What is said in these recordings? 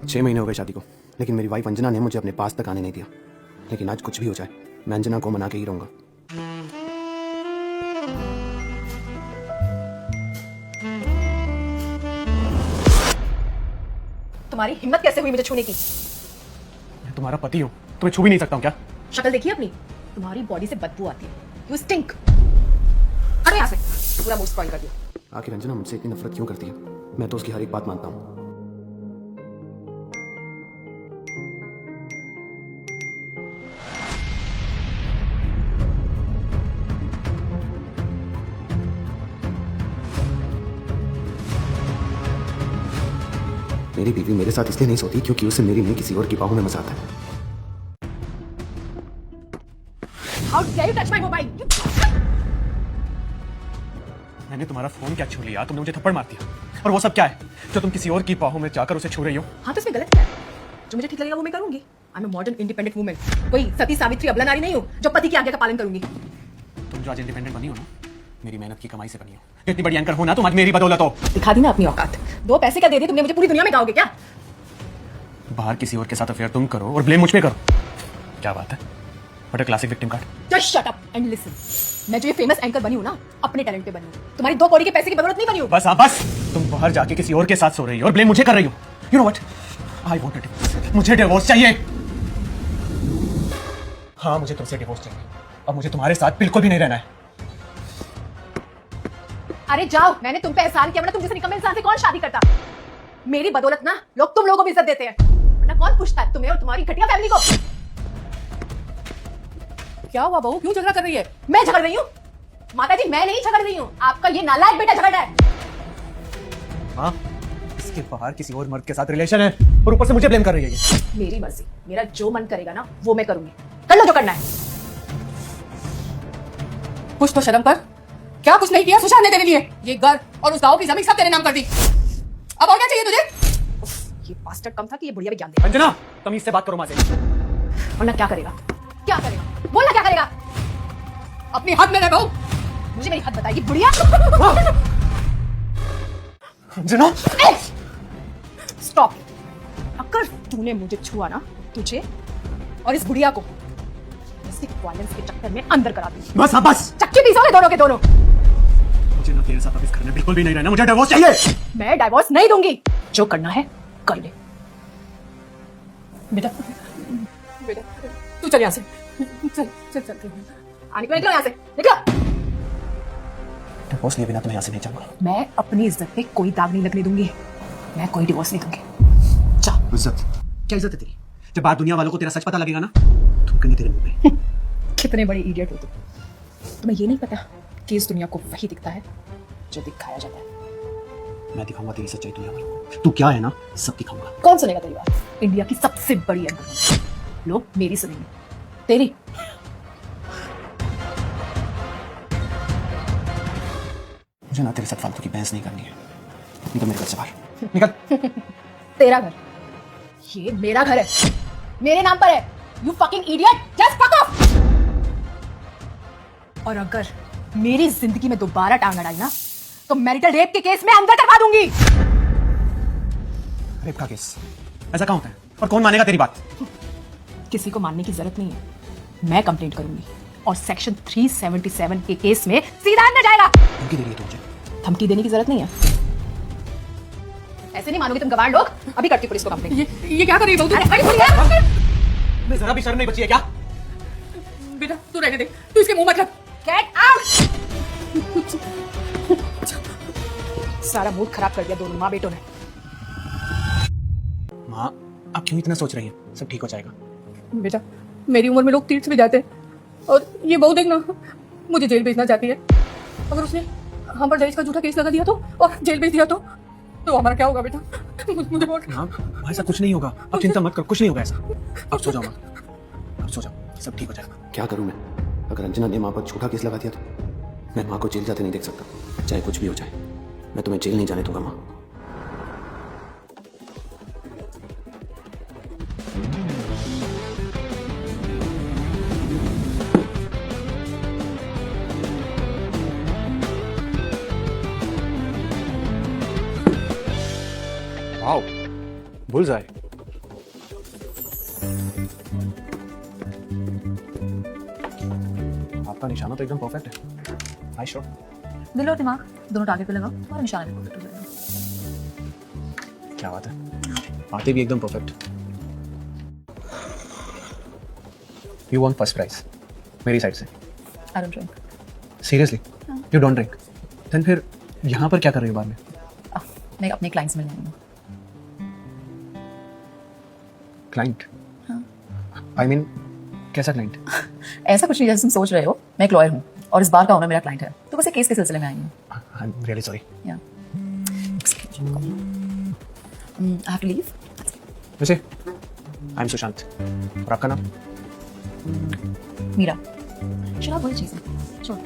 6 महीने हो गए शादी को, लेकिन मेरी वाइफ अंजना ने मुझे अपने पास तक आने नहीं दिया। लेकिन आज कुछ भी हो जाए, मैं अंजना को मना के ही रहूंगा। तुम्हारी हिम्मत कैसे हुई मुझे छूने की? मैं तुम्हारा पति हूँ, तुम्हें छू भी नहीं सकता हूँ क्या? शक्ल देखिए अपनी, तुम्हारी बॉडी से बदबू आती है। You stink. अरे यहाँ से पूरा मूड स्पॉइल कर दिया। आखिर अंजना मुझसे इतनी नफरत क्यों करती है? मैं तो उसकी हर एक बात मानता हूँ। मेरी बीवी मेरे साथ इसलिए नहीं सोती क्योंकि उसे मेरी नहीं किसी और की बाहों में मजा आता है। How dare you touch my mobile? मैंने तुम्हारा फोन क्या छू लिया? तुमने मुझे थप्पड़ मार दिया। और वो सब क्या है जो तुम किसी और की बाहों में जाकर उसे छू रही हो? हाँ तो इसमें गलत क्या है? जो मुझे ठीक लगेगा वो मैं करूंगी। I am modern independent women. कोई सती सावित्री अबला नारी नहीं हूँ जो पति की आज्ञा का पालन करूंगी। तुम जो आज इंडिपेंडेंट बनी हो ना, मेरी मेहनत की कमाई से बनी हो। इतनी बड़ी एंकर हो ना तुम आज मेरी बदौलत हो। दिखा दी ना अपनी औकात। 2 पैसे का दे दिए तुमने मुझे, पूरी दुनिया में गाओगे क्या? बाहर किसी और के साथ अफेयर तुम करो और ब्लेम मुझ पे करो। क्या बात है? What a classic victim card. Just shut up and listen. मैं जो ये फेमस एंकर बनी हूँ ना, अपने टैलेंट पे बनी हूँ। तुम्हारी 2 कौड़ी के पैसे की बदौलत नहीं बनी हूँ। बस हाँ बस, तुम बाहर जाके किसी और के साथ सो रही हो और ब्लेम मुझे कर रही हो। You know what, I want a divorce. मुझे डिवोर्स चाहिए। हाँ मुझे तुमसे डिवोर्स चाहिए। अब मुझे तुम्हारे साथ बिल्कुल भी नहीं रहना है। अरे जाओ, मैंने तुम पे एहसान किया, वरना तुम जैसे निकम्मे इंसान से कौन शादी करता? मेरी बदौलत ना लोग तुम लोगों को भी इज्जत देते हैं, वरना कौन पूछता है तुम्हें और तुम्हारी घटिया फैमिली को? क्या हुआ बहू, क्यों झगड़ा कर रही है? मैं झगड़ रही हूँ? माताजी मैं नहीं झगड़ रही हूँ, आपका ये नालायक बेटा झगड़ रहा है। हाँ, इसके बाहर किसी और मर्द के साथ रिलेशन है और ऊपर से मुझे ब्लेम कर रही है ये। मेरी मर्जी, मेरा जो मन करेगा ना वो मैं करूंगी। कर लो जो करना है। कुछ तो शर्म कर। क्या कुछ नहीं किया सुशांत ने तेरे लिए? ये घर और उस गांव की जमीन सब तेरे नाम कर दी। अब और क्या चाहिए तुझे? ये बास्टर्ड कम था कि ये बुढ़िया भी ज्ञान दे। अंजना, तमीज से बात करो मां से। वरना क्या करेगा? क्या करेगा? बोलना क्या करेगा? अपनी हद में रह बहू। मुझे मेरी हद बताएगी बुढ़िया। अंजना, स्टॉप। अगर तूने मुझे छुआ ना, तुझे और इस बुढ़िया को वायलेंस के चक्कर में अंदर करा दूंगी। बस हाँ बस, चक्की पीसोगे दोनों के दोनों। मुझे ना तेरे साथ अब इस घर में बिल्कुल भी नहीं रहना। मुझे डिवोर्स चाहिए। मैं डिवोर्स नहीं दूंगी। जो करना है कर ले। बेटा बेटा तू चल यहाँ से। चल चल चल आने को निकलो यहाँ से, निकलो। डिवोर्स लिए बिना तो मैं यहाँ से नहीं जाऊंगा। मैं अपनी इज्जत पे कोई दाग नहीं लगने दूंगी। मैं कोई डिवोर्स नहीं दूंगी। जा। इज्जत? क्या इज्जत है तेरी? जब बाहर दुनिया वालों को तेरा सच पता लगेगा ना, थूकेंगे तेरे मुंह पे। कितने बड़े इडियट हो तुम। तुम्हें ये नहीं पता कि इस दुनिया को वही दिखता है जो दिखाया जाता है। मैं दिखाऊंगा तेरी सच्चाई दुनिया वालों को। तू क्या है ना, सब दिखाऊंगा। कौन सुनेगा तेरी बात? इंडिया की सबसे बड़ी एंकर लोग मेरी सुनेंगे, तेरी। मुझे ना तेरे साथ फालतू की बहस नहीं करनी है। निकल मेरे घर से बाहर, निकल। तेरा घर, ये मेरा घर है, मेरे नाम पर है। You fucking idiot, just fuck off. और अगर मेरी जिंदगी में दोबारा टांग अड़ाई ना, तो मैरिटल रेप के केस में अंदर करवा दूंगी। रेप का केस? ऐसा कहाँ होता है और कौन मानेगा तेरी बात? किसी को मानने की जरूरत नहीं है। मैं कंप्लेंट करूंगी और सेक्शन 377 के केस में सीधा अंदर जाएगा। धमकी दे रही है तू मुझे? धमकी देने की जरूरत नहीं है। ऐसे नहीं मानोगे तुम गवार लोग। अभी करती पुलिस को कंप्लेंट। ये क्या कर रही है? मैं जरा भी शर्म नहीं बची है क्या? बेटा तू रहने दे, तू इसके मुंह मत रख। Get out. सारा मूड खराब कर दिया दोनों माँ बेटों ने। माँ, आप क्यों इतना सोच रही हैं? सब ठीक हो जाएगा। बेटा मेरी उम्र में लोग तीर्थ भी जाते हैं और ये बहू देखना मुझे जेल भेजना चाहती है। अगर उसने हम पर दहेज का झूठा केस लगा दिया तो और जेल भेज दिया तो हमारा क्या होगा बेटा? मुझे बहुत। हाँ, ऐसा कुछ नहीं होगा। अब चिंता मत कर, कुछ नहीं होगा ऐसा। अब सो जाओ माँ, अब सो जाओ, सब ठीक हो जाएगा। क्या करूँ मैं? अगर अंजना ने माँ पर झूठा केस लगा दिया तो मैं माँ को जेल जाते नहीं देख सकता। चाहे कुछ भी हो जाए, मैं तुम्हें जेल नहीं जाने दूंगा माँ। Wow, bullseye. उसका निशाना तो एकदम परफेक्ट है। I sure. दिल और दिमाग दोनों टारगेट पे लगाओ और निशाना भी परफेक्ट हो जाएगा। क्या बात है, बातें भी एकदम perfect. You want first prize मेरी साइड से। I don't drink. Seriously you don't drink? Then फिर यहाँ पर क्या कर रही हो बार में? मैं अपने क्लाइंट्स मिलने आई हूँ। क्लाइंट? आई मीन कैसा क्लाइंट? ऐसा कुछ नहीं जैसे तुम सोच रहे हो। मैं एक लॉयर हूँ और इस बार का ओनर मेरा क्लाइंट है, तो बस एक केस के सिलसिले में आई हूँ। I am really sorry. या आई हैव टू लीव। वैसे आई एम सुशांत और आपका नाम? मीरा। शराब वही चीज़ है, छोड़।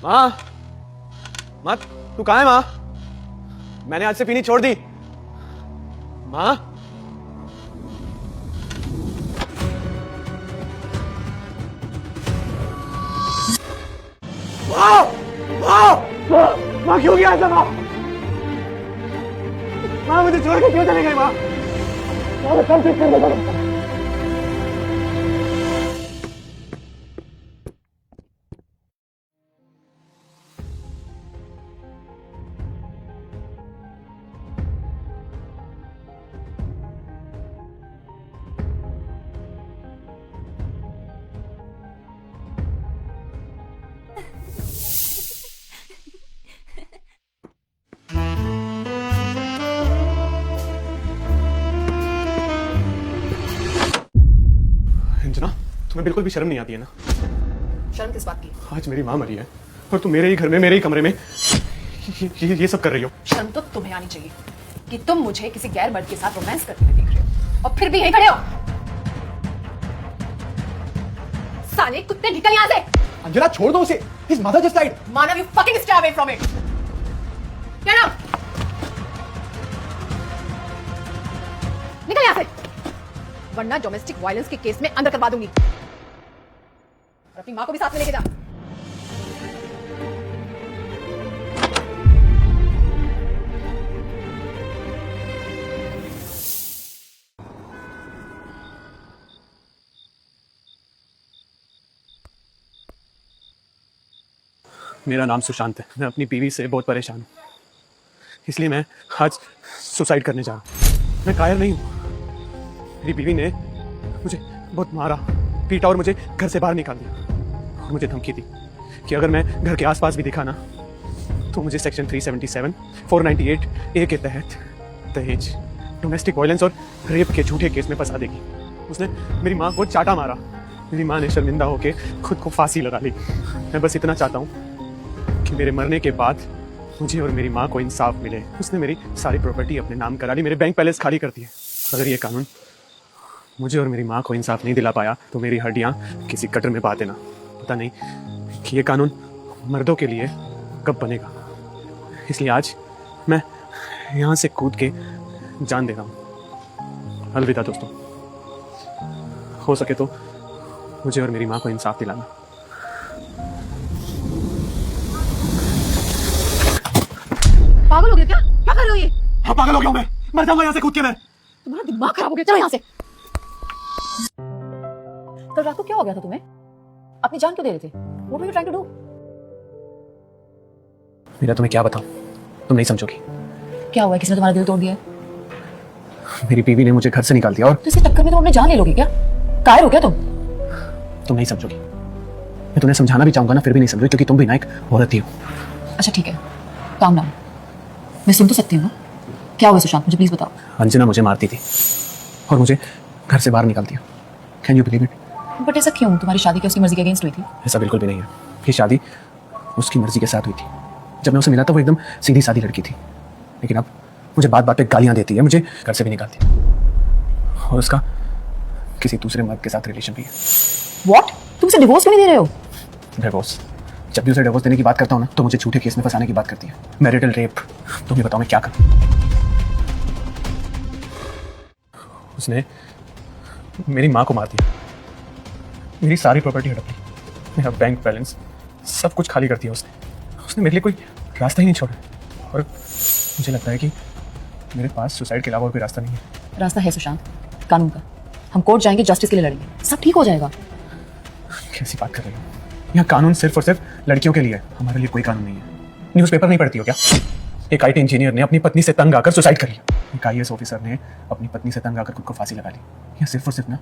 माँ, माँ तू कहाँ है माँ? मैंने आज से पीनी छोड़ दी। माँ, माँ, माँ, माँ क्यों गया ऐसा माँ? माँ मुझे छोड़ के क्यों चले गए माँ? माँ सब ठीक कर देगा। अंजना, तुम्हें बिल्कुल भी शर्म नहीं आती है ना? शर्म किस बात की? आज मेरी माँ मरी है और तुम मेरे ही घर में मेरे ही कमरे में ये सब कर रही हो। शर्म तो तुम्हें आनी चाहिए कि तुम मुझे किसी गैर मर्द के साथ रोमांस करते हुए देख रहे हो और फिर भी यहीं खड़े हो। साले कुत्ते, निकल यहाँ से। अंजना छोड़ दो उसे। His mother just died. Manav, you fucking stay away from it. Get out. निकल यहाँ से, वरना डोमेस्टिक वायलेंस के केस में अंदर करवा दूंगी। और अपनी माँ को भी साथ में लेके जा। मेरा नाम सुशांत है। मैं अपनी बीवी से बहुत परेशान हूँ, इसलिए मैं आज सुसाइड करने जा रहा हूँ। मैं कायर नहीं हूँ। मेरी बीवी ने मुझे बहुत मारा, पीटा और मुझे घर से बाहर निकाल दिया और मुझे धमकी दी कि अगर मैं घर के आसपास भी दिखा ना तो मुझे सेक्शन 377, 498 ए के तहत दहेज, डोमेस्टिक वायलेंस और रेप के झूठे केस में फंसा देगी। उसने मेरी माँ को चाटा मारा। मेरी माँ ने शर्मिंदा होकर खुद को फांसी लगा ली। मैं बस इतना चाहता हूँ कि मेरे मरने के बाद मुझे और मेरी माँ को इंसाफ मिले। उसने मेरी सारी प्रॉपर्टी अपने नाम करा ली, मेरे बैंक बैलेंस खाली कर दिए। अगर ये कानून मुझे और मेरी माँ को इंसाफ नहीं दिला पाया तो मेरी हड्डियाँ किसी कटर में बांध देना। पता नहीं कि ये कानून मर्दों के लिए कब बनेगा, इसलिए आज मैं यहाँ से कूद के जान दे रहा हूँ। अलविदा दोस्तों, हो सके तो मुझे और मेरी माँ को इंसाफ दिलाना। पागल हो गया क्या? क्या कर रहे हो ये? हाँ पागल हो गया हूँ मैं, मर जाऊंगा यहाँ से कूद के मैं। तुम्हारा दिमाग खराब हो गया, चलो यहाँ से। कल रात को क्या हो गया था तुम्हें? अपनी जान क्यों दे रहे थे? What were you trying to do? मेरा तुम्हें क्या बताऊं, तुम नहीं समझोगी। क्या हुआ है? किसने तुम्हारा दिल तोड़ दिया है? मेरी बीवी ने मुझे घर से निकाल दिया और तो इसके चक्कर में तुम अपनी जान ले लोगी क्या? कायर हो क्या तुम? तुम नहीं समझोगी। मैं तुम्हें समझाना भी चाहूंगा ना, फिर भी नहीं समझोगी, क्योंकि तुम भी ना एक औरत ही हो। अच्छा ठीक है, काम डाउन। मैं सुन तो सकती हूँ। क्या हुआ सुशांत, मुझे प्लीज बताओ। अंजना मुझे मारती थी और मुझे घर से बाहर निकाल दिया। Can you believe it? But ऐसा क्यों? तुम्हारी शादी क्या उसकी मर्जी के अगेंस्ट हुई थी? ऐसा बिल्कुल भी नहीं है। ये शादी उसकी मर्जी के साथ हुई थी। जब मैं उसे मिला था वो एकदम सीधी सादी लड़की थी, लेकिन अब मुझे बात बात पे गालियां देती है, मुझे घर से भी निकालती है और उसका किसी दूसरे मर्द के साथ रिलेशन भी है। व्हाट? तुम उसे डिवोर्स क्यों नहीं दे रहे हो? डिवोर्स? जब भी उसे डिवोर्स देने की बात करता हूँ ना तो मुझे झूठे केस में फंसाने की बात करती है। Marital rape. तुम ही बताओ मैं क्या करूँ? उसने मेरी माँ को मार दिया, मेरी सारी प्रॉपर्टी हड़प ली, मेरा बैंक बैलेंस सब कुछ खाली कर दिया उसने मेरे लिए कोई रास्ता ही नहीं छोड़ा। और मुझे लगता है कि मेरे पास सुसाइड के अलावा और कोई रास्ता नहीं है। रास्ता है सुशांत, कानून का। हम कोर्ट जाएंगे, जस्टिस के लिए लड़ेंगे, सब ठीक हो जाएगा। कैसी बात कर रही हो? यहाँ कानून सिर्फ और सिर्फ लड़कियों के लिए है, हमारे लिए कोई कानून नहीं है। न्यूज़पेपर नहीं पढ़ती हो क्या? एक IT इंजीनियर ने अपनी पत्नी से तंग आकर सुसाइड कर लिया। एक IAS ऑफिसर ने अपनी पत्नी से तंग आकर खुद को फांसी लगा ली। यहाँ सिर्फ और सिर्फ ना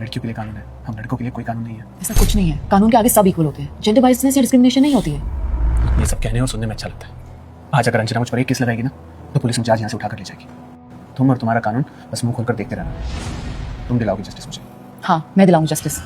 लड़कियों के लिए कानून है, हम लड़कों के लिए कोई कानून नहीं है। ऐसा कुछ नहीं है, कानून के आगे सब इक्वल होते हैं। जेंडर बायसनेस या डिस्क्रिमिनेशन नहीं होती है। ये सब कहने और सुनने में अच्छा लगता है। आज अगर अंजना मुझ पर एक केस लगाएगी ना तो पुलिस मुझे आज यहाँ से उठाकर ले जाएगी। तुम और तुम्हारा कानून बस मुंह खोलकर देखते रहना। तुम दिलाओगी जस्टिस मुझे? हाँ, मैं दिलाऊंगी जस्टिस।